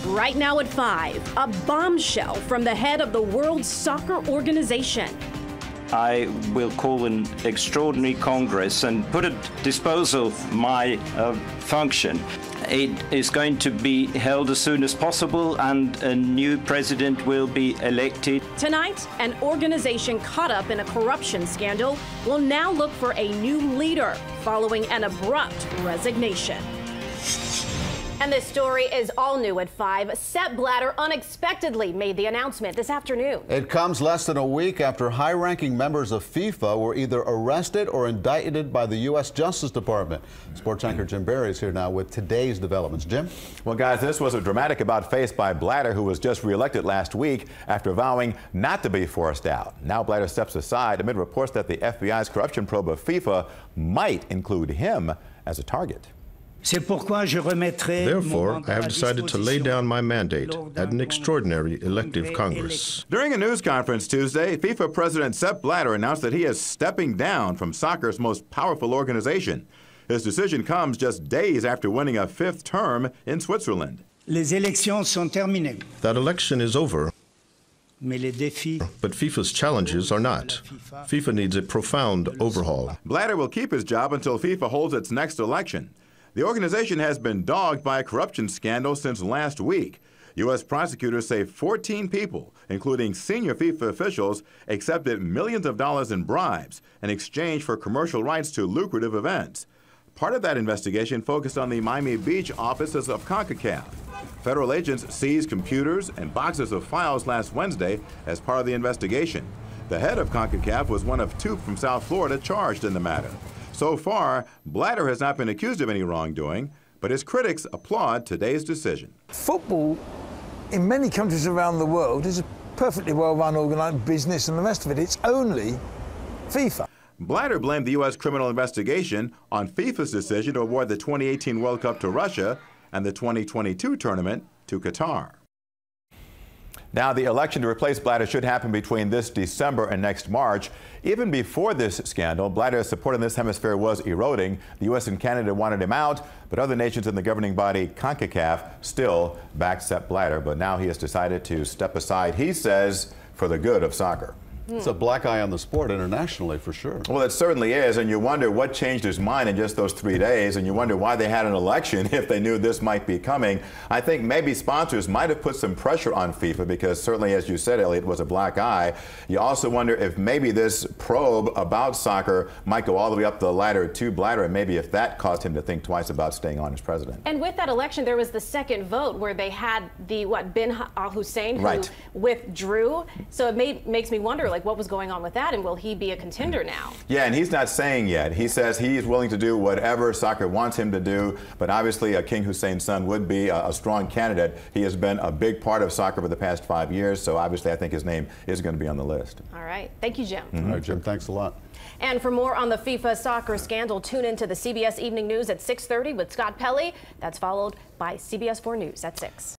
Right now at 5, a bombshell from the head of the World Soccer Organization. I will call an extraordinary Congress and put at disposal my function. It is going to be held as soon as possible, and a new president will be elected. Tonight, an organization caught up in a corruption scandal will now look for a new leader following an abrupt resignation. And this story is all new at 5. Sepp Blatter unexpectedly made the announcement this afternoon. It comes less than a week after high-ranking members of FIFA were either arrested or indicted by the U.S. Justice Department. Sports anchor Jim Berry is here now with today's developments. Jim? Well, guys, this was a dramatic about-face by Blatter, who was just reelected last week after vowing not to be forced out. Now Blatter steps aside amid reports that the FBI's corruption probe of FIFA might include him as a target. Therefore, I have decided to lay down my mandate at an extraordinary elective Congress. During a news conference Tuesday, FIFA President Sepp Blatter announced that he is stepping down from soccer's most powerful organization. His decision comes just days after winning a 5th term in Switzerland. That election is over, but FIFA's challenges are not. FIFA needs a profound overhaul. Blatter will keep his job until FIFA holds its next election. The organization has been dogged by a corruption scandal since last week. U.S. prosecutors say 14 people, including senior FIFA officials, accepted millions of dollars in bribes in exchange for commercial rights to lucrative events. Part of that investigation focused on the Miami Beach offices of CONCACAF. Federal agents seized computers and boxes of files last Wednesday as part of the investigation. The head of CONCACAF was one of 2 from South Florida charged in the matter. So far, Blatter has not been accused of any wrongdoing, but his critics applaud today's decision. Football, in many countries around the world, is a perfectly well-run, organised business and the rest of it. It's only FIFA. Blatter blamed the U.S. criminal investigation on FIFA's decision to award the 2018 World Cup to Russia and the 2022 tournament to Qatar. Now, the election to replace Blatter should happen between this December and next March. Even before this scandal, Blatter's support in this hemisphere was eroding. The U.S. and Canada wanted him out, but other nations in the governing body, CONCACAF, still backed Sepp Blatter. But now he has decided to step aside, he says, for the good of soccer. It's a black eye on the sport internationally, for sure. Well, it certainly is, and you wonder what changed his mind in just those 3 days, and you wonder why they had an election if they knew this might be coming. I think maybe sponsors might have put some pressure on FIFA because certainly, as you said, Elliot, was a black eye. You also wonder if maybe this probe about soccer might go all the way up the ladder to Blatter, and maybe if that caused him to think twice about staying on as president. And with that election, there was the second vote where they had the, bin al-Hussein, who withdrew. So it makes me wonder, like, what was going on with that, and will he be a contender now? Yeah, and he's not saying yet. He says he's willing to do whatever soccer wants him to do, but obviously King Hussein's son would be a strong candidate. He has been a big part of soccer for the past 5 years, so obviously I think his name is going to be on the list. All right. Thank you, Jim. All right, Jim, thanks a lot. And for more on the FIFA soccer scandal, tune into the CBS Evening News at 6:30 with Scott Pelley. That's followed by CBS 4 News at 6.